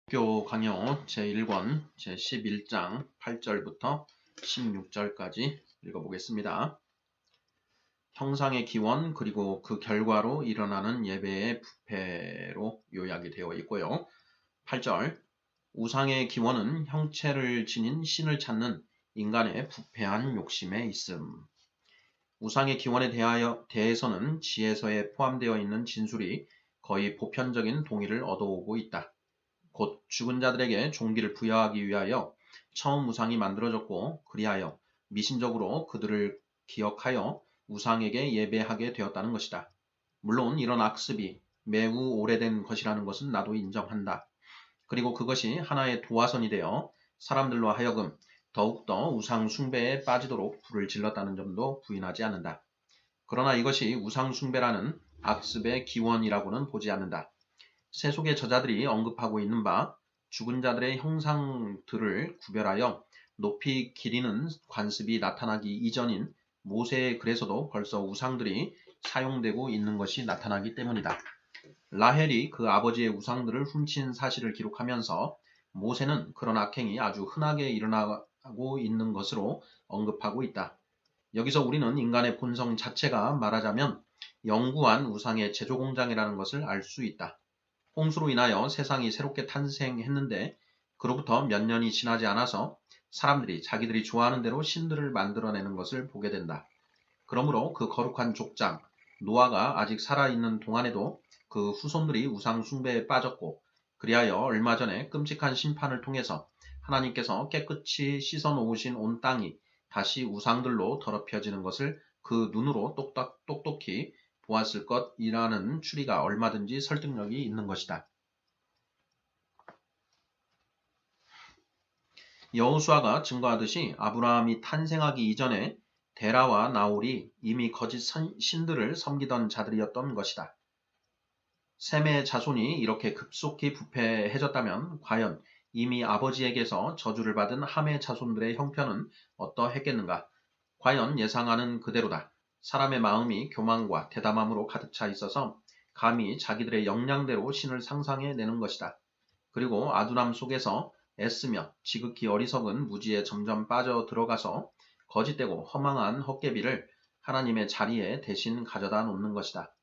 교 강요 제1권 제11장 8절부터 16절까지 읽어보겠습니다. 형상의 기원 그리고 그 결과로 일어나는 예배의 부패로 요약이 되어 있고요. 8절 우상의 기원은 형체를 지닌 신을 찾는 인간의 부패한 욕심에 있음. 우상의 기원에 대해서는 지혜서에 포함되어 있는 진술이 거의 보편적인 동의를 얻어오고 있다. 곧 죽은 자들에게 종기를 부여하기 위하여 처음 우상이 만들어졌고 그리하여 미신적으로 그들을 기억하여 우상에게 예배하게 되었다는 것이다. 물론 이런 악습이 매우 오래된 것이라는 것은 나도 인정한다. 그리고 그것이 하나의 도화선이 되어 사람들로 하여금 더욱더 우상 숭배에 빠지도록 불을 질렀다는 점도 부인하지 않는다. 그러나 이것이 우상 숭배라는 악습의 기원이라고는 보지 않는다. 세속의 저자들이 언급하고 있는 바 죽은 자들의 형상들을 구별하여 높이 기리는 관습이 나타나기 이전인 모세의 글에서도 벌써 우상들이 사용되고 있는 것이 나타나기 때문이다. 라헬이 그 아버지의 우상들을 훔친 사실을 기록하면서 모세는 그런 악행이 아주 흔하게 일어나고 있는 것으로 언급하고 있다. 여기서 우리는 인간의 본성 자체가 말하자면 영구한 우상의 제조공장이라는 것을 알 수 있다. 홍수로 인하여 세상이 새롭게 탄생했는데 그로부터 몇 년이 지나지 않아서 사람들이 자기들이 좋아하는 대로 신들을 만들어내는 것을 보게 된다. 그러므로 그 거룩한 족장 노아가 아직 살아있는 동안에도 그 후손들이 우상 숭배에 빠졌고 그리하여 얼마 전에 끔찍한 심판을 통해서 하나님께서 깨끗이 씻어 놓으신 온 땅이 다시 우상들로 더럽혀지는 것을 그 눈으로 똑똑히 보았을 것이라는 추리가 얼마든지 설득력이 있는 것이다. 여호수아가 증거하듯이 아브라함이 탄생하기 이전에 데라와 나홀이 이미 거짓 신들을 섬기던 자들이었던 것이다. 셈의 자손이 이렇게 급속히 부패해졌다면 과연 이미 아버지에게서 저주를 받은 함의 자손들의 형편은 어떠했겠는가? 과연 예상하는 그대로다. 사람의 마음이 교만과 대담함으로 가득 차 있어서 감히 자기들의 역량대로 신을 상상해내는 것이다. 그리고 아둔함 속에서 애쓰며 지극히 어리석은 무지에 점점 빠져들어가서 거짓되고 허망한 헛개비를 하나님의 자리에 대신 가져다 놓는 것이다.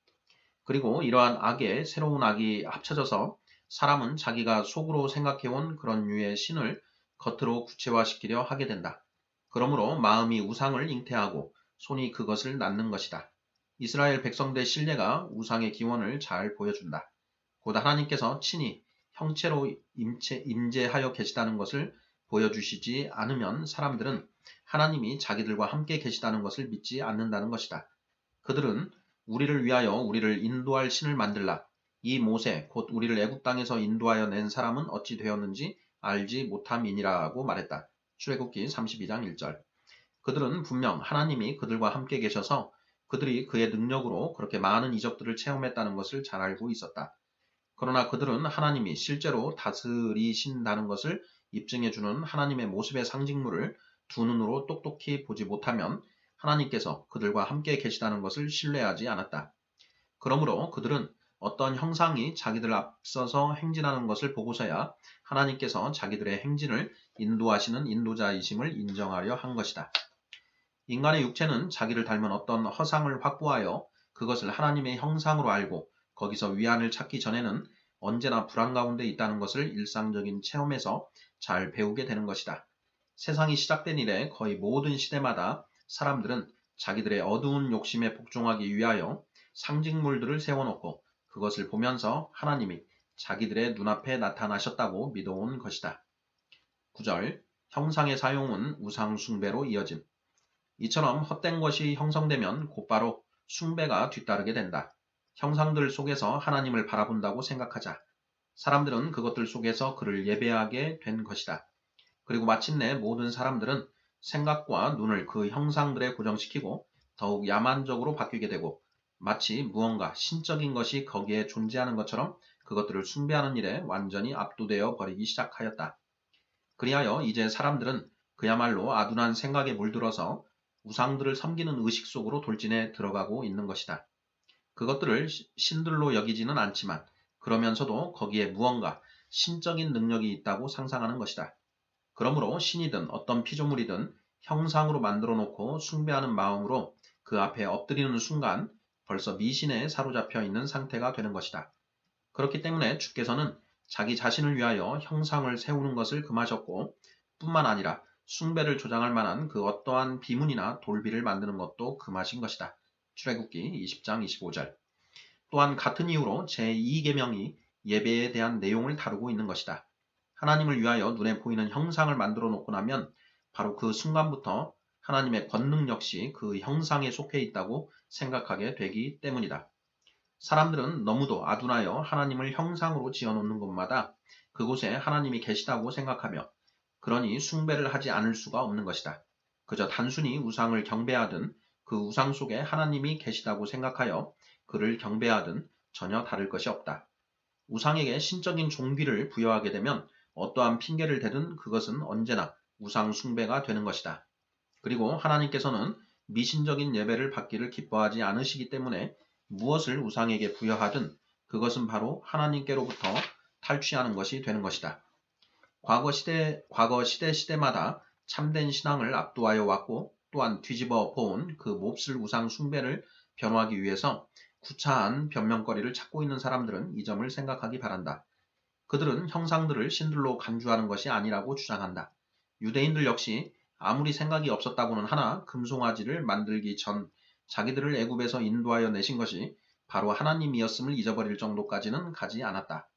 그리고 이러한 악에 새로운 악이 합쳐져서 사람은 자기가 속으로 생각해온 그런 류의 신을 겉으로 구체화시키려 하게 된다. 그러므로 마음이 우상을 잉태하고 손이 그것을 낳는 것이다. 이스라엘 백성들의 신뢰가 우상의 기원을 잘 보여준다. 곧 하나님께서 친히 형체로 임재하여 계시다는 것을 보여주시지 않으면 사람들은 하나님이 자기들과 함께 계시다는 것을 믿지 않는다는 것이다. 그들은 우리를 위하여 우리를 인도할 신을 만들라. 이 모세 곧 우리를 애굽 땅에서 인도하여 낸 사람은 어찌 되었는지 알지 못함이니라고 말했다. 출애굽기 32장 1절. 그들은 분명 하나님이 그들과 함께 계셔서 그들이 그의 능력으로 그렇게 많은 이적들을 체험했다는 것을 잘 알고 있었다. 그러나 그들은 하나님이 실제로 다스리신다는 것을 입증해주는 하나님의 모습의 상징물을 두 눈으로 똑똑히 보지 못하면 하나님께서 그들과 함께 계시다는 것을 신뢰하지 않았다. 그러므로 그들은 어떤 형상이 자기들 앞서서 행진하는 것을 보고서야 하나님께서 자기들의 행진을 인도하시는 인도자이심을 인정하려 한 것이다. 인간의 육체는 자기를 닮은 어떤 허상을 확보하여 그것을 하나님의 형상으로 알고 거기서 위안을 찾기 전에는 언제나 불안 가운데 있다는 것을 일상적인 체험에서 잘 배우게 되는 것이다. 세상이 시작된 이래 거의 모든 시대마다 사람들은 자기들의 어두운 욕심에 복종하기 위하여 상징물들을 세워놓고 그것을 보면서 하나님이 자기들의 눈앞에 나타나셨다고 믿어온 것이다. 9절 형상의 사용은 우상 숭배로 이어짐. 이처럼 헛된 것이 형성되면 곧바로 숭배가 뒤따르게 된다. 형상들 속에서 하나님을 바라본다고 생각하자. 사람들은 그것들 속에서 그를 예배하게 된 것이다. 그리고 마침내 모든 사람들은 생각과 눈을 그 형상들에 고정시키고 더욱 야만적으로 바뀌게 되고 마치 무언가 신적인 것이 거기에 존재하는 것처럼 그것들을 숭배하는 일에 완전히 압도되어 버리기 시작하였다. 그리하여 이제 사람들은 그야말로 아둔한 생각에 물들어서 우상들을 섬기는 의식 속으로 돌진해 들어가고 있는 것이다. 그것들을 신들로 여기지는 않지만 그러면서도 거기에 무언가 신적인 능력이 있다고 상상하는 것이다. 그러므로 신이든 어떤 피조물이든 형상으로 만들어 놓고 숭배하는 마음으로 그 앞에 엎드리는 순간 벌써 미신에 사로잡혀 있는 상태가 되는 것이다. 그렇기 때문에 주께서는 자기 자신을 위하여 형상을 세우는 것을 금하셨고 뿐만 아니라 숭배를 조장할 만한 그 어떠한 비문이나 돌비를 만드는 것도 금하신 것이다. 출애굽기 20장 25절. 또한 같은 이유로 제2계명이 예배에 대한 내용을 다루고 있는 것이다. 하나님을 위하여 눈에 보이는 형상을 만들어 놓고 나면 바로 그 순간부터 하나님의 권능 역시 그 형상에 속해 있다고 생각하게 되기 때문이다. 사람들은 너무도 아둔하여 하나님을 형상으로 지어놓는 곳마다 그곳에 하나님이 계시다고 생각하며 그러니 숭배를 하지 않을 수가 없는 것이다. 그저 단순히 우상을 경배하든 그 우상 속에 하나님이 계시다고 생각하여 그를 경배하든 전혀 다를 것이 없다. 우상에게 신적인 종기를 부여하게 되면 어떠한 핑계를 대든 그것은 언제나 우상 숭배가 되는 것이다. 그리고 하나님께서는 미신적인 예배를 받기를 기뻐하지 않으시기 때문에 무엇을 우상에게 부여하든 그것은 바로 하나님께로부터 탈취하는 것이 되는 것이다. 과거 시대마다 참된 신앙을 압도하여 왔고 또한 뒤집어 엎어온 그 몹쓸 우상 숭배를 변호하기 위해서 구차한 변명거리를 찾고 있는 사람들은 이 점을 생각하기 바란다. 그들은 형상들을 신들로 간주하는 것이 아니라고 주장한다. 유대인들 역시 아무리 생각이 없었다고는 하나 금송아지를 만들기 전 자기들을 애굽에서 인도하여 내신 것이 바로 하나님이었음을 잊어버릴 정도까지는 가지 않았다.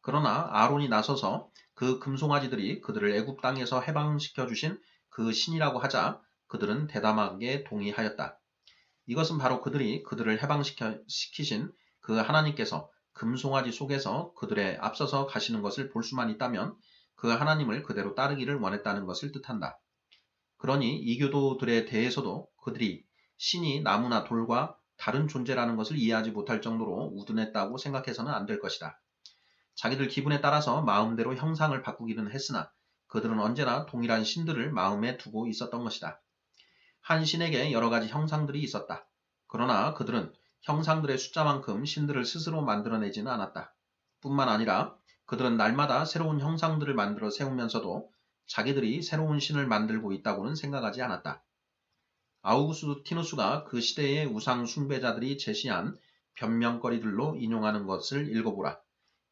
그러나 아론이 나서서 그 금송아지들이 그들을 애굽 땅에서 해방시켜 주신 그 신이라고 하자 그들은 대담하게 동의하였다. 이것은 바로 그들을 해방시키신 그 하나님께서 금송아지 속에서 그들의 앞서서 가시는 것을 볼 수만 있다면 그 하나님을 그대로 따르기를 원했다는 것을 뜻한다. 그러니 이교도들에 대해서도 그들이 신이 나무나 돌과 다른 존재라는 것을 이해하지 못할 정도로 우둔했다고 생각해서는 안 될 것이다. 자기들 기분에 따라서 마음대로 형상을 바꾸기는 했으나 그들은 언제나 동일한 신들을 마음에 두고 있었던 것이다. 한 신에게 여러 가지 형상들이 있었다. 그러나 그들은 형상들의 숫자만큼 신들을 스스로 만들어내지는 않았다. 뿐만 아니라 그들은 날마다 새로운 형상들을 만들어 세우면서도 자기들이 새로운 신을 만들고 있다고는 생각하지 않았다. 아우구스티누스가 그 시대의 우상 숭배자들이 제시한 변명거리들로 인용하는 것을 읽어보라.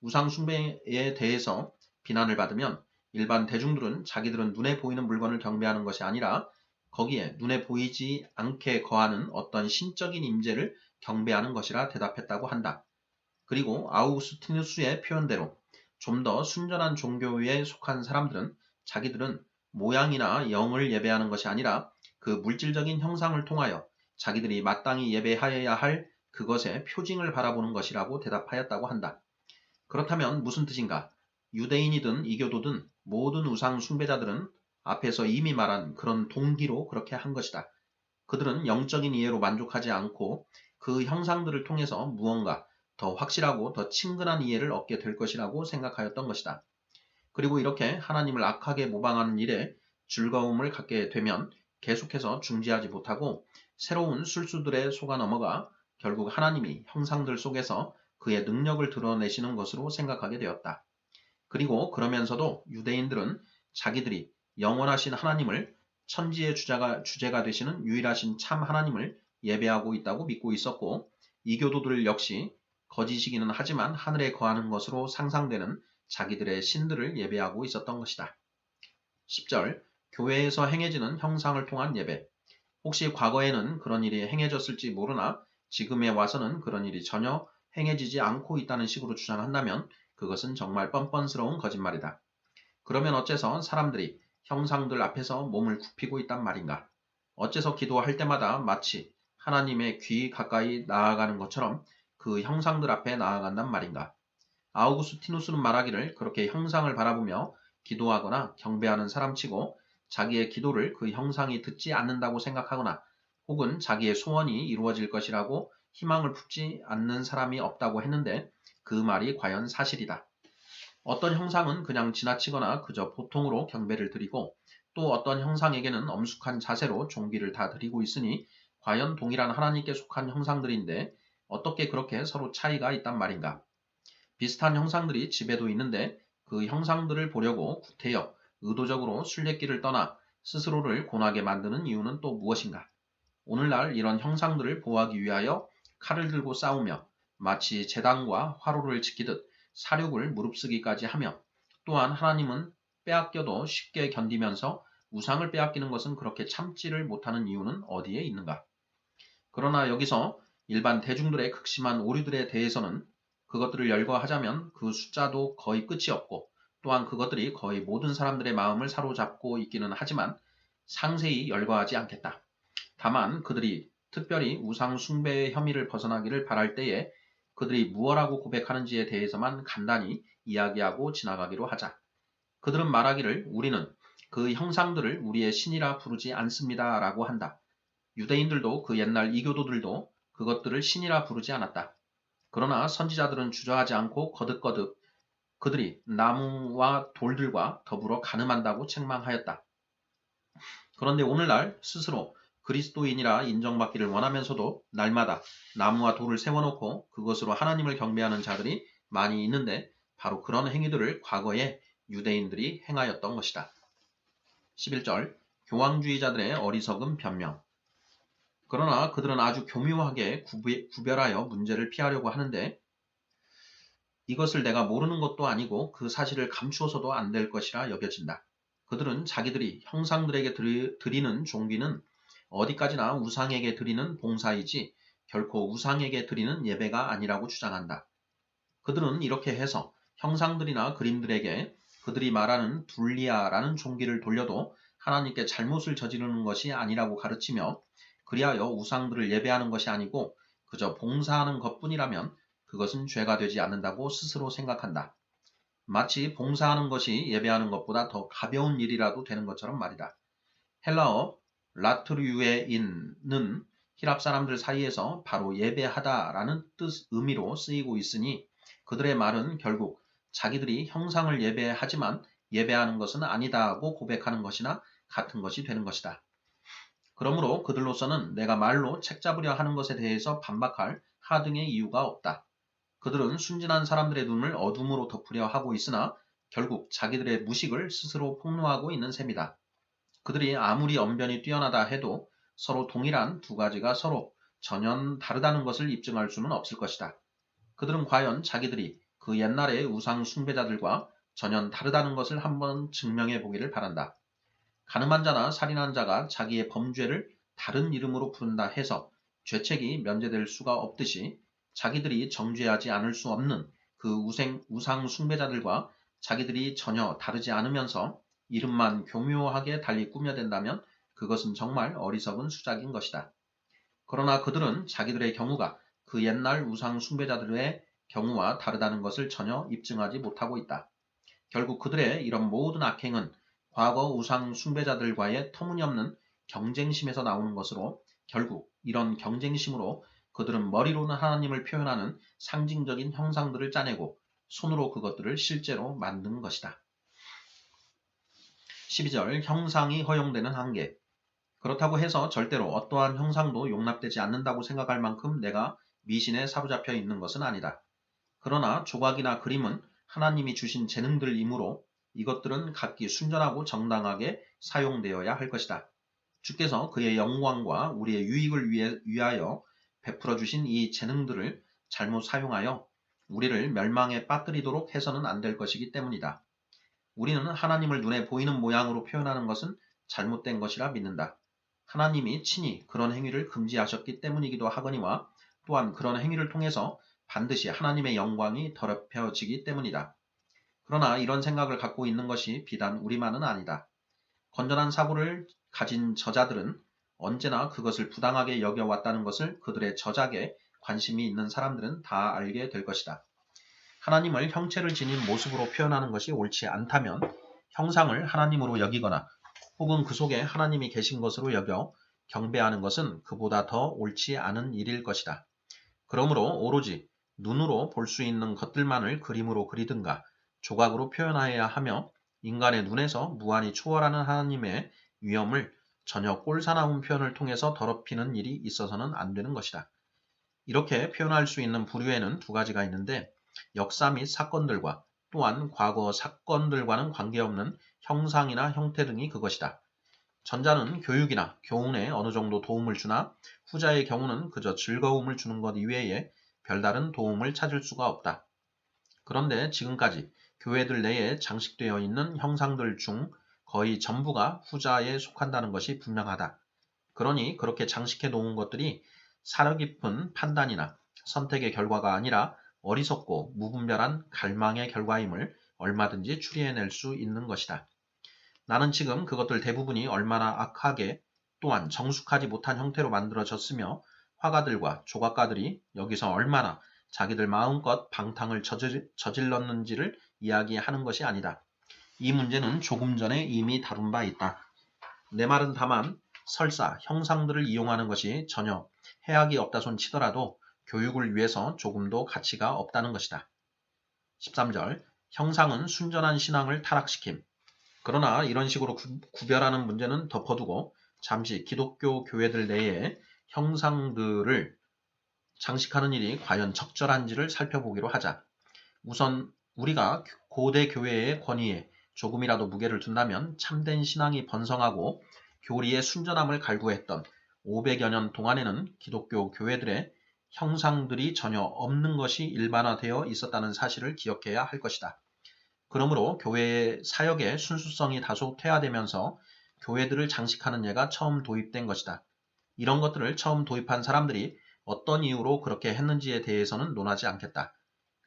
우상 숭배에 대해서 비난을 받으면 일반 대중들은 자기들은 눈에 보이는 물건을 경배하는 것이 아니라 거기에 눈에 보이지 않게 거하는 어떤 신적인 임재를 경배하는 것이라 대답했다고 한다. 그리고 아우구스티누스의 표현대로 좀 더 순전한 종교에 속한 사람들은 자기들은 모양이나 영을 예배하는 것이 아니라 그 물질적인 형상을 통하여 자기들이 마땅히 예배하여야 할 그것의 표징을 바라보는 것이라고 대답하였다고 한다. 그렇다면 무슨 뜻인가? 유대인이든 이교도든 모든 우상 숭배자들은 앞에서 이미 말한 그런 동기로 그렇게 한 것이다. 그들은 영적인 이해로 만족하지 않고 그 형상들을 통해서 무언가 더 확실하고 더 친근한 이해를 얻게 될 것이라고 생각하였던 것이다. 그리고 이렇게 하나님을 악하게 모방하는 일에 즐거움을 갖게 되면 계속해서 중지하지 못하고 새로운 술수들에 속아 넘어가 결국 하나님이 형상들 속에서 그의 능력을 드러내시는 것으로 생각하게 되었다. 그리고 그러면서도 유대인들은 자기들이 영원하신 하나님을 천지의 주제가 되시는 유일하신 참 하나님을 예배하고 있다고 믿고 있었고 이교도들 역시 거짓이기는 하지만 하늘에 거하는 것으로 상상되는 자기들의 신들을 예배하고 있었던 것이다. 10절 교회에서 행해지는 형상을 통한 예배. 혹시 과거에는 그런 일이 행해졌을지 모르나 지금에 와서는 그런 일이 전혀 행해지지 않고 있다는 식으로 주장한다면 그것은 정말 뻔뻔스러운 거짓말이다. 그러면 어째서 사람들이 형상들 앞에서 몸을 굽히고 있단 말인가? 어째서 기도할 때마다 마치 하나님의 귀 가까이 나아가는 것처럼 그 형상들 앞에 나아간단 말인가? 아우구스티누스는 말하기를 그렇게 형상을 바라보며 기도하거나 경배하는 사람치고 자기의 기도를 그 형상이 듣지 않는다고 생각하거나 혹은 자기의 소원이 이루어질 것이라고 희망을 품지 않는 사람이 없다고 했는데 그 말이 과연 사실이다. 어떤 형상은 그냥 지나치거나 그저 보통으로 경배를 드리고 또 어떤 형상에게는 엄숙한 자세로 종기를 다 드리고 있으니 과연 동일한 하나님께 속한 형상들인데 어떻게 그렇게 서로 차이가 있단 말인가? 비슷한 형상들이 집에도 있는데 그 형상들을 보려고 구태여 의도적으로 순례길을 떠나 스스로를 고나게 만드는 이유는 또 무엇인가? 오늘날 이런 형상들을 보호하기 위하여 칼을 들고 싸우며 마치 제단과 화로를 지키듯 사륙을 무릅쓰기까지 하며 또한 하나님은 빼앗겨도 쉽게 견디면서 우상을 빼앗기는 것은 그렇게 참지를 못하는 이유는 어디에 있는가? 그러나 여기서 일반 대중들의 극심한 오류들에 대해서는 그것들을 열거하자면 그 숫자도 거의 끝이 없고 또한 그것들이 거의 모든 사람들의 마음을 사로잡고 있기는 하지만 상세히 열거하지 않겠다. 다만 그들이 특별히 우상 숭배의 혐의를 벗어나기를 바랄 때에 그들이 무엇라고 고백하는지에 대해서만 간단히 이야기하고 지나가기로 하자. 그들은 말하기를 우리는 그 형상들을 우리의 신이라 부르지 않습니다 라고 한다. 유대인들도 그 옛날 이교도들도 그것들을 신이라 부르지 않았다. 그러나 선지자들은 주저하지 않고 거듭거듭 그들이 나무와 돌들과 더불어 간음한다고 책망하였다. 그런데 오늘날 스스로 그리스도인이라 인정받기를 원하면서도 날마다 나무와 돌을 세워놓고 그것으로 하나님을 경배하는 자들이 많이 있는데 바로 그런 행위들을 과거에 유대인들이 행하였던 것이다. 11절 교황주의자들의 어리석은 변명. 그러나 그들은 아주 교묘하게 구별하여 문제를 피하려고 하는데 이것을 내가 모르는 것도 아니고 그 사실을 감추어서도 안 될 것이라 여겨진다. 그들은 자기들이 형상들에게 드리는 종기는 어디까지나 우상에게 드리는 봉사이지 결코 우상에게 드리는 예배가 아니라고 주장한다. 그들은 이렇게 해서 형상들이나 그림들에게 그들이 말하는 둘리아라는 종기를 돌려도 하나님께 잘못을 저지르는 것이 아니라고 가르치며 그리하여 우상들을 예배하는 것이 아니고 그저 봉사하는 것뿐이라면 그것은 죄가 되지 않는다고 스스로 생각한다. 마치 봉사하는 것이 예배하는 것보다 더 가벼운 일이라도 되는 것처럼 말이다. 헬라어 라트류에인은 히랍 사람들 사이에서 바로 예배하다라는 의미로 쓰이고 있으니 그들의 말은 결국 자기들이 형상을 예배하지만 예배하는 것은 아니다고 고백하는 것이나 같은 것이 되는 것이다. 그러므로 그들로서는 내가 말로 책잡으려 하는 것에 대해서 반박할 하등의 이유가 없다. 그들은 순진한 사람들의 눈을 어둠으로 덮으려 하고 있으나 결국 자기들의 무식을 스스로 폭로하고 있는 셈이다. 그들이 아무리 언변이 뛰어나다 해도 서로 동일한 두 가지가 서로 전혀 다르다는 것을 입증할 수는 없을 것이다. 그들은 과연 자기들이 그 옛날의 우상 숭배자들과 전혀 다르다는 것을 한번 증명해 보기를 바란다. 간음한 자나 살인한 자가 자기의 범죄를 다른 이름으로 부른다 해서 죄책이 면제될 수가 없듯이 자기들이 정죄하지 않을 수 없는 그 우상 숭배자들과 자기들이 전혀 다르지 않으면서 이름만 교묘하게 달리 꾸며댄다면 그것은 정말 어리석은 수작인 것이다. 그러나 그들은 자기들의 경우가 그 옛날 우상 숭배자들의 경우와 다르다는 것을 전혀 입증하지 못하고 있다. 결국 그들의 이런 모든 악행은 과거 우상 숭배자들과의 터무니없는 경쟁심에서 나오는 것으로 결국 이런 경쟁심으로 그들은 머리로는 하나님을 표현하는 상징적인 형상들을 짜내고 손으로 그것들을 실제로 만든 것이다. 12절 형상이 허용되는 한계. 그렇다고 해서 절대로 어떠한 형상도 용납되지 않는다고 생각할 만큼 내가 미신에 사로잡혀 있는 것은 아니다. 그러나 조각이나 그림은 하나님이 주신 재능들이므로 이것들은 각기 순전하고 정당하게 사용되어야 할 것이다. 주께서 그의 영광과 우리의 유익을 위하여 베풀어 주신 이 재능들을 잘못 사용하여 우리를 멸망에 빠뜨리도록 해서는 안 될 것이기 때문이다. 우리는 하나님을 눈에 보이는 모양으로 표현하는 것은 잘못된 것이라 믿는다. 하나님이 친히 그런 행위를 금지하셨기 때문이기도 하거니와 또한 그런 행위를 통해서 반드시 하나님의 영광이 더럽혀지기 때문이다. 그러나 이런 생각을 갖고 있는 것이 비단 우리만은 아니다. 건전한 사고를 가진 저자들은 언제나 그것을 부당하게 여겨왔다는 것을 그들의 저작에 관심이 있는 사람들은 다 알게 될 것이다. 하나님을 형체를 지닌 모습으로 표현하는 것이 옳지 않다면 형상을 하나님으로 여기거나 혹은 그 속에 하나님이 계신 것으로 여겨 경배하는 것은 그보다 더 옳지 않은 일일 것이다. 그러므로 오로지 눈으로 볼 수 있는 것들만을 그림으로 그리든가 조각으로 표현하여야 하며 인간의 눈에서 무한히 초월하는 하나님의 위엄을 전혀 꼴사나운 표현을 통해서 더럽히는 일이 있어서는 안 되는 것이다. 이렇게 표현할 수 있는 부류에는 두 가지가 있는데 역사 및 사건들과 또한 과거 사건들과는 관계없는 형상이나 형태 등이 그것이다. 전자는 교육이나 교훈에 어느 정도 도움을 주나 후자의 경우는 그저 즐거움을 주는 것 이외에 별다른 도움을 찾을 수가 없다. 그런데 지금까지 교회들 내에 장식되어 있는 형상들 중 거의 전부가 후자에 속한다는 것이 분명하다. 그러니 그렇게 장식해 놓은 것들이 사려 깊은 판단이나 선택의 결과가 아니라 어리석고 무분별한 갈망의 결과임을 얼마든지 추리해낼 수 있는 것이다. 나는 지금 그것들 대부분이 얼마나 악하게 또한 정숙하지 못한 형태로 만들어졌으며 화가들과 조각가들이 여기서 얼마나 자기들 마음껏 방탕을 저질렀는지를 이야기하는 것이 아니다. 이 문제는 조금 전에 이미 다룬 바 있다. 내 말은 다만 설사 형상들을 이용하는 것이 전혀 해악이 없다손 치더라도 교육을 위해서 조금도 가치가 없다는 것이다. 13절 형상은 순전한 신앙을 타락시킴. 그러나 이런 식으로 구별하는 문제는 덮어두고 잠시 기독교 교회들 내에 형상들을 장식하는 일이 과연 적절한지를 살펴보기로 하자. 우선 우리가 고대 교회의 권위에 조금이라도 무게를 둔다면 참된 신앙이 번성하고 교리의 순전함을 갈구했던 500여 년 동안에는 기독교 교회들의 형상들이 전혀 없는 것이 일반화되어 있었다는 사실을 기억해야 할 것이다. 그러므로 교회의 사역의 순수성이 다소 퇴화되면서 교회들을 장식하는 예가 처음 도입된 것이다. 이런 것들을 처음 도입한 사람들이 어떤 이유로 그렇게 했는지에 대해서는 논하지 않겠다.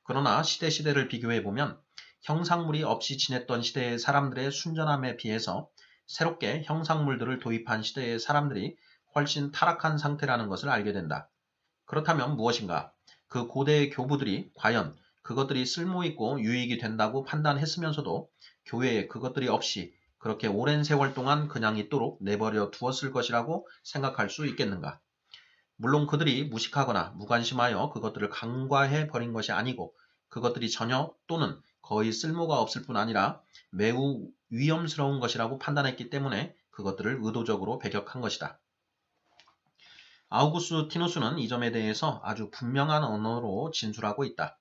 그러나 시대를 비교해보면 형상물이 없이 지냈던 시대의 사람들의 순전함에 비해서 새롭게 형상물들을 도입한 시대의 사람들이 훨씬 타락한 상태라는 것을 알게 된다. 그렇다면 무엇인가? 그 고대의 교부들이 과연 그것들이 쓸모있고 유익이 된다고 판단했으면서도 교회에 그것들이 없이 그렇게 오랜 세월 동안 그냥 있도록 내버려 두었을 것이라고 생각할 수 있겠는가? 물론 그들이 무식하거나 무관심하여 그것들을 간과해 버린 것이 아니고 그것들이 전혀 또는 거의 쓸모가 없을 뿐 아니라 매우 위험스러운 것이라고 판단했기 때문에 그것들을 의도적으로 배격한 것이다. 아우구스티누스는 이 점에 대해서 아주 분명한 언어로 진술하고 있다.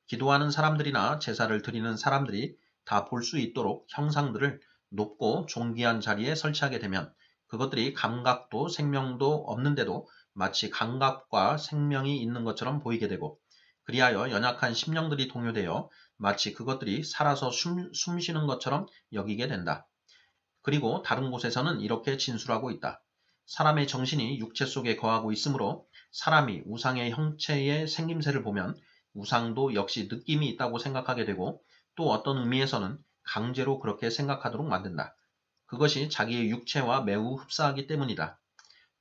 기도하는 사람들이나 제사를 드리는 사람들이 다 볼 수 있도록 형상들을 높고 존귀한 자리에 설치하게 되면 그것들이 감각도 생명도 없는데도 마치 감각과 생명이 있는 것처럼 보이게 되고 그리하여 연약한 심령들이 동요되어 마치 그것들이 살아서 숨 쉬는 것처럼 여기게 된다. 그리고 다른 곳에서는 이렇게 진술하고 있다. 사람의 정신이 육체 속에 거하고 있으므로 사람이 우상의 형체의 생김새를 보면 우상도 역시 느낌이 있다고 생각하게 되고 또 어떤 의미에서는 강제로 그렇게 생각하도록 만든다. 그것이 자기의 육체와 매우 흡사하기 때문이다.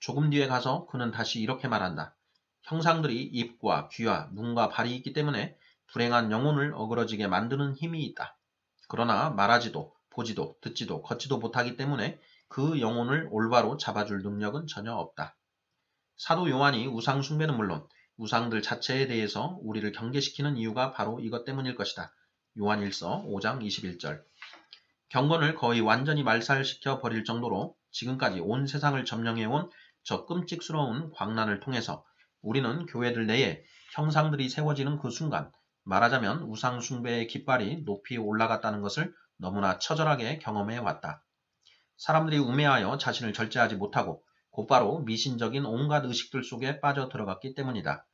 조금 뒤에 가서 그는 다시 이렇게 말한다. 형상들이 입과 귀와 눈과 발이 있기 때문에 불행한 영혼을 어그러지게 만드는 힘이 있다. 그러나 말하지도 보지도 듣지도 걷지도 못하기 때문에 그 영혼을 올바로 잡아줄 능력은 전혀 없다. 사도 요한이 우상 숭배는 물론 우상들 자체에 대해서 우리를 경계시키는 이유가 바로 이것 때문일 것이다. 요한 1서 5장 21절. 경건을 거의 완전히 말살시켜 버릴 정도로 지금까지 온 세상을 점령해온 저 끔찍스러운 광란을 통해서 우리는 교회들 내에 형상들이 세워지는 그 순간 말하자면 우상 숭배의 깃발이 높이 올라갔다는 것을 너무나 처절하게 경험해 왔다. 사람들이 우매하여 자신을 절제하지 못하고 곧바로 미신적인 온갖 의식들 속에 빠져 들어갔기 때문이다.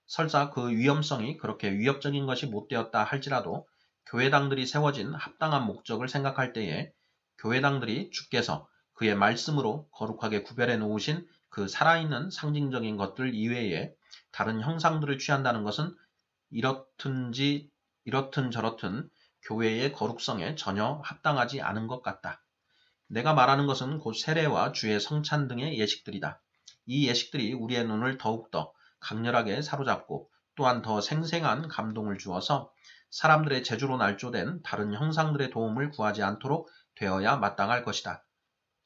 설사 그 위험성이 그렇게 위협적인 것이 못되었다 할지라도 교회당들이 세워진 합당한 목적을 생각할 때에 교회당들이 주께서 그의 말씀으로 거룩하게 구별해 놓으신 그 살아있는 상징적인 것들 이외에 다른 형상들을 취한다는 것은 이렇든 저렇든 교회의 거룩성에 전혀 합당하지 않은 것 같다. 내가 말하는 것은 곧 세례와 주의 성찬 등의 예식들이다. 이 예식들이 우리의 눈을 더욱더 강렬하게 사로잡고 또한 더 생생한 감동을 주어서 사람들의 재주로 날조된 다른 형상들의 도움을 구하지 않도록 되어야 마땅할 것이다.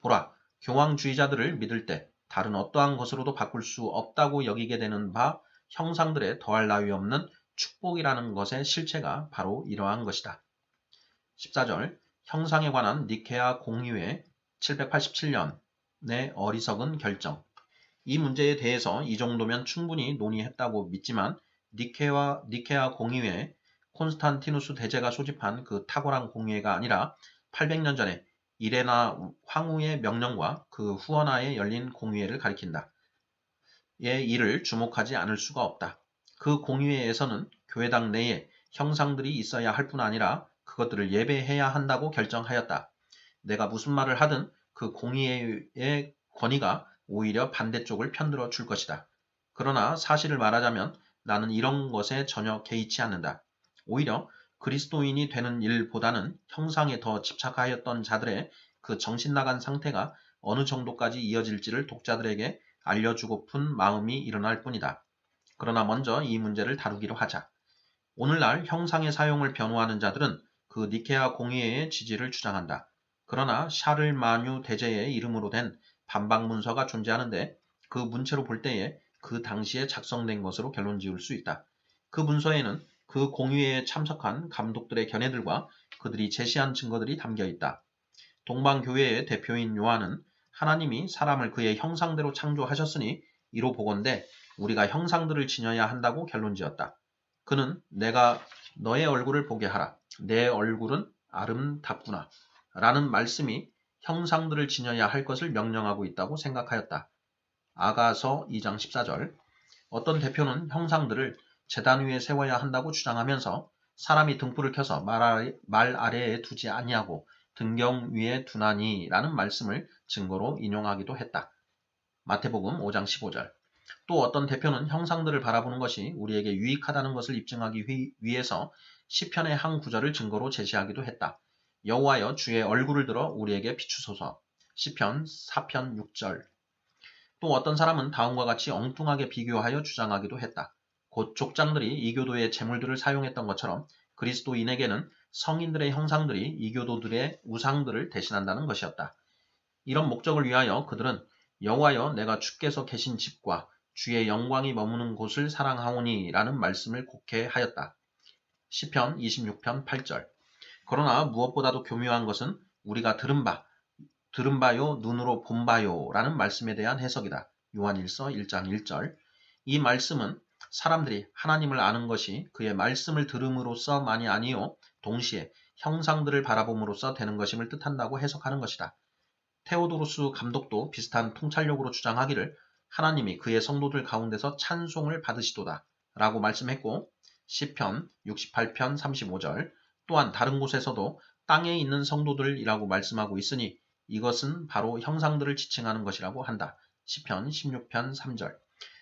보라, 교황주의자들을 믿을 때 다른 어떠한 것으로도 바꿀 수 없다고 여기게 되는 바 형상들의 더할 나위 없는 축복이라는 것의 실체가 바로 이러한 것이다. 14절 형상에 관한 니케아 공의회 787년의 어리석은 결정. 이 문제에 대해서 이 정도면 충분히 논의했다고 믿지만 니케아 공의회 콘스탄티누스 대제가 소집한 그 탁월한 공의회가 아니라 800년 전에 이레나 황후의 명령과 그 후원하에 열린 공의회를 가리킨다. 의 일을 주목하지 않을 수가 없다. 그 공의회에서는 교회당 내에 형상들이 있어야 할 뿐 아니라 그것들을 예배해야 한다고 결정하였다. 내가 무슨 말을 하든 그 공의회의 권위가 오히려 반대쪽을 편들어 줄 것이다. 그러나 사실을 말하자면 나는 이런 것에 전혀 개의치 않는다. 오히려 그리스도인이 되는 일보다는 형상에 더 집착하였던 자들의 그 정신 나간 상태가 어느 정도까지 이어질지를 독자들에게 알려주고픈 마음이 일어날 뿐이다. 그러나 먼저 이 문제를 다루기로 하자. 오늘날 형상의 사용을 변호하는 자들은 그 니케아 공의회의 지지를 주장한다. 그러나 샤를마뉴 대제의 이름으로 된 반박 문서가 존재하는데 그 문체로 볼 때에 그 당시에 작성된 것으로 결론 지을 수 있다. 그 문서에는 그 공의회에 참석한 감독들의 견해들과 그들이 제시한 증거들이 담겨 있다. 동방교회의 대표인 요한은 하나님이 사람을 그의 형상대로 창조하셨으니 이로 보건대 우리가 형상들을 지녀야 한다고 결론지었다. 그는 내가 너의 얼굴을 보게 하라. 내 얼굴은 아름답구나. 라는 말씀이 형상들을 지녀야 할 것을 명령하고 있다고 생각하였다. 아가서 2장 14절. 어떤 대표는 형상들을 제단 위에 세워야 한다고 주장하면서 사람이 등불을 켜서 말 아래에 두지 아니하고 등경 위에 두나니 라는 말씀을 증거로 인용하기도 했다. 마태복음 5장 15절. 또 어떤 대표는 형상들을 바라보는 것이 우리에게 유익하다는 것을 입증하기 위해서 시편의 한 구절을 증거로 제시하기도 했다. 여호와여 주의 얼굴을 들어 우리에게 비추소서. 시편 4편 6절. 또 어떤 사람은 다음과 같이 엉뚱하게 비교하여 주장하기도 했다. 곧 족장들이 이교도의 재물들을 사용했던 것처럼 그리스도인에게는 성인들의 형상들이 이교도들의 우상들을 대신한다는 것이었다. 이런 목적을 위하여 그들은 여호와여 내가 주께서 계신 집과 주의 영광이 머무는 곳을 사랑하오니 라는 말씀을 곡해하였다. 시편 26편 8절. 그러나 무엇보다도 교묘한 것은 우리가 들은 바요 눈으로 본 바요 라는 말씀에 대한 해석이다. 요한일서 1장 1절. 이 말씀은 사람들이 하나님을 아는 것이 그의 말씀을 들음으로써만이 아니요 동시에 형상들을 바라봄으로써 되는 것임을 뜻한다고 해석하는 것이다. 테오도루스 감독도 비슷한 통찰력으로 주장하기를 하나님이 그의 성도들 가운데서 찬송을 받으시도다 라고 말씀했고 시편 68편 35절 또한 다른 곳에서도 땅에 있는 성도들이라고 말씀하고 있으니 이것은 바로 형상들을 지칭하는 것이라고 한다. 시편 16편 3절.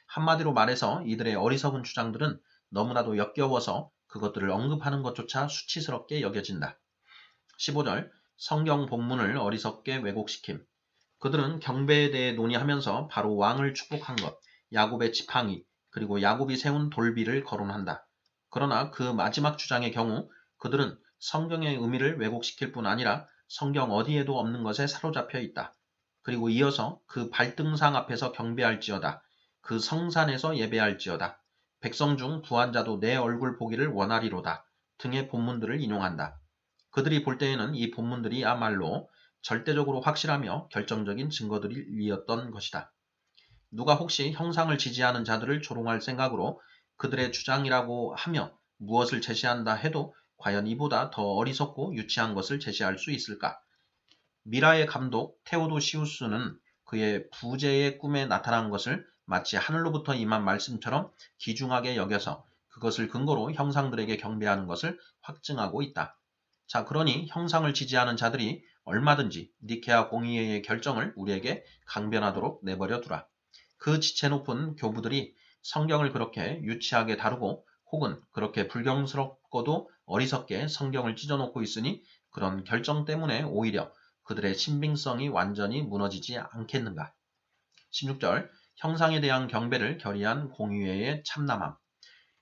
한마디로 말해서 이들의 어리석은 주장들은 너무나도 역겨워서 그것들을 언급하는 것조차 수치스럽게 여겨진다. 15절. 성경 본문을 어리석게 왜곡시킴. 그들은 경배에 대해 논의하면서 바로 왕을 축복한 것, 야곱의 지팡이, 그리고 야곱이 세운 돌비를 거론한다. 그러나 그 마지막 주장의 경우 그들은 성경의 의미를 왜곡시킬 뿐 아니라 성경 어디에도 없는 것에 사로잡혀 있다. 그리고 이어서 그 발등상 앞에서 경배할지어다. 그 성산에서 예배할지어다. 백성 중 부한 자도 내 얼굴 보기를 원하리로다. 등의 본문들을 인용한다. 그들이 볼 때에는 이 본문들이야말로 절대적으로 확실하며 결정적인 증거들이었던 것이다. 누가 혹시 형상을 지지하는 자들을 조롱할 생각으로 그들의 주장이라고 하며 무엇을 제시한다 해도 과연 이보다 더 어리석고 유치한 것을 제시할 수 있을까? 미라의 감독 테오도시우스는 그의 부제의 꿈에 나타난 것을 마치 하늘로부터 임한 말씀처럼 귀중하게 여겨서 그것을 근거로 형상들에게 경배하는 것을 확증하고 있다. 자, 그러니 형상을 지지하는 자들이 얼마든지 니케아 공의회의 결정을 우리에게 강변하도록 내버려 두라. 그 지체 높은 교부들이 성경을 그렇게 유치하게 다루고 혹은 그렇게 불경스럽고도 어리석게 성경을 찢어놓고 있으니 그런 결정 때문에 오히려 그들의 신빙성이 완전히 무너지지 않겠는가. 16절. 형상에 대한 경배를 결의한 공의회의 참남함.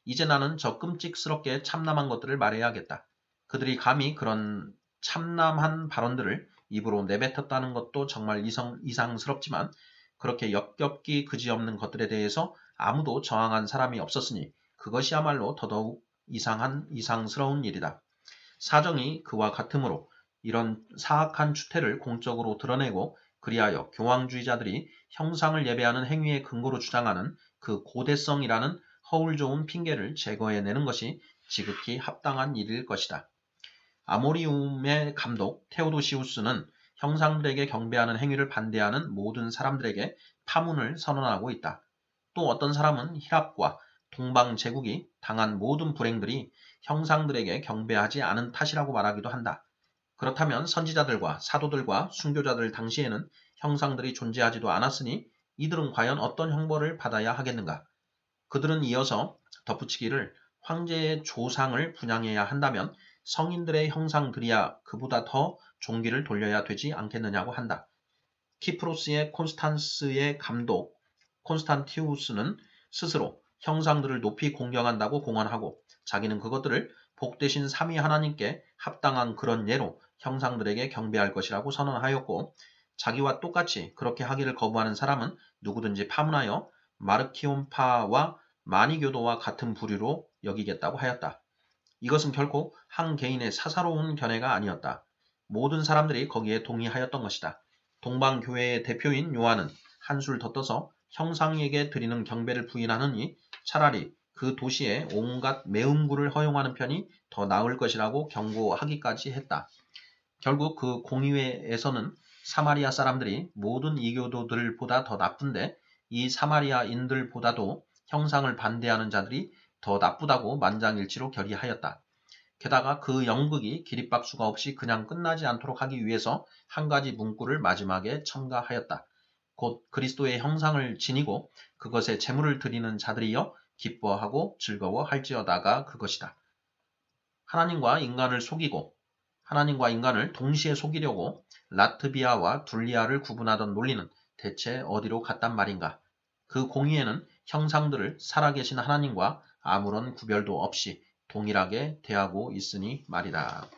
이제 나는 저 끔찍스럽게 참남한 것들을 말해야겠다. 그들이 감히 그런 참남한 발언들을 입으로 내뱉었다는 것도 정말 이상스럽지만 그렇게 역겹기 그지없는 것들에 대해서 아무도 저항한 사람이 없었으니 그것이야말로 더더욱 이상스러운 일이다. 사정이 그와 같으므로 이런 사악한 추태를 공적으로 드러내고 그리하여 교황주의자들이 형상을 예배하는 행위의 근거로 주장하는 그 고대성이라는 허울 좋은 핑계를 제거해내는 것이 지극히 합당한 일일 것이다. 아모리움의 감독 테오도시우스는 형상들에게 경배하는 행위를 반대하는 모든 사람들에게 파문을 선언하고 있다. 또 어떤 사람은 히랍과 동방 제국이 당한 모든 불행들이 형상들에게 경배하지 않은 탓이라고 말하기도 한다. 그렇다면 선지자들과 사도들과 순교자들 당시에는 형상들이 존재하지도 않았으니 이들은 과연 어떤 형벌을 받아야 하겠는가? 그들은 이어서 덧붙이기를 황제의 조상을 분양해야 한다면 성인들의 형상들이야 그보다 더 종기를 돌려야 되지 않겠느냐고 한다. 키프로스의 콘스탄스의 감독 콘스탄티우스는 스스로 형상들을 높이 공경한다고 공언하고 자기는 그것들을 복되신 삼위 하나님께 합당한 그런 예로 형상들에게 경배할 것이라고 선언하였고 자기와 똑같이 그렇게 하기를 거부하는 사람은 누구든지 파문하여 마르키온파와 마니교도와 같은 부류로 여기겠다고 하였다. 이것은 결코 한 개인의 사사로운 견해가 아니었다. 모든 사람들이 거기에 동의하였던 것이다. 동방교회의 대표인 요한은 한술 더 떠서 형상에게 드리는 경배를 부인하느니 차라리 그 도시에 온갖 매음구를 허용하는 편이 더 나을 것이라고 경고하기까지 했다. 결국 그 공의회에서는 사마리아 사람들이 모든 이교도들보다 더 나쁜데 이 사마리아인들보다도 형상을 반대하는 자들이 더 나쁘다고 만장일치로 결의하였다. 게다가 그 연극이 기립박수가 없이 그냥 끝나지 않도록 하기 위해서 한 가지 문구를 마지막에 첨가하였다. 곧 그리스도의 형상을 지니고 그것에 제물을 드리는 자들이여 기뻐하고 즐거워할지어다가 그것이다. 하나님과 인간을 속이고 하나님과 인간을 동시에 속이려고 라트비아와 둘리아를 구분하던 논리는 대체 어디로 갔단 말인가? 그 공의에는 형상들을 살아계신 하나님과 아무런 구별도 없이 동일하게 대하고 있으니 말이다.